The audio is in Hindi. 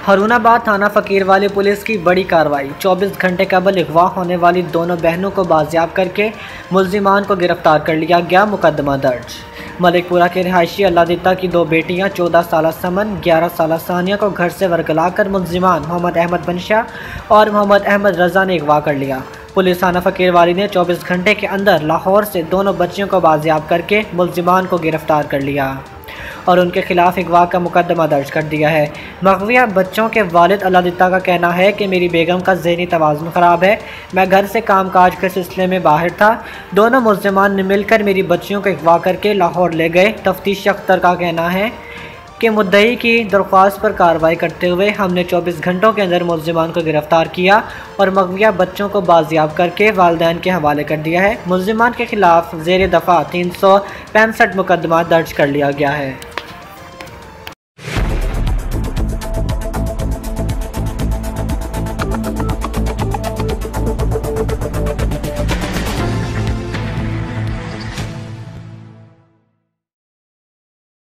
हरुणाबाद थाना फकीरवाली पुलिस की बड़ी कार्रवाई। 24 घंटे कबल अगवा होने वाली दोनों बहनों को बाजियाब करके मुल्जिमान को गिरफ्तार कर लिया गया। मुकदमा दर्ज। मलिकपुरा के रिहायशी अल्लादिता की दो बेटियां 14 साल समन 11 साल सानिया को घर से वरगला कर मुल्जिमान मोहम्मद अहमद बनशाह और मोहम्मद अहमद रजा ने अगवा कर लिया। पुलिस थाना फकीरवाली ने 24 घंटे के अंदर लाहौर से दोनों बच्चियों को बाजियाब करके मुल्जिमान को गिरफ्तार कर लिया और उनके खिलाफ अगवा का मुकदमा दर्ज कर दिया है। मगविया बच्चों के वालिद अल्लादिता का कहना है कि मेरी बेगम का ज़हनी तवाज़ुन ख़राब है, मैं घर से कामकाज के सिलसिले में बाहर था। दोनों मुल्ज़िमान ने मिलकर मेरी बच्चियों को अगवा करके लाहौर ले गए। तफ्तीशी अख्तर का कहना है कि मुद्दई की दरख्वास्त पर कार्रवाई करते हुए हमने 24 घंटों के अंदर मुल्ज़िमान को गिरफ्तार किया और मगविया बच्चों को बाजियाब करके वालिदैन के हवाले कर दिया है। मुल्ज़िमान के खिलाफ ज़ेर दफ़ा 365 मुकदमा दर्ज कर लिया गया है।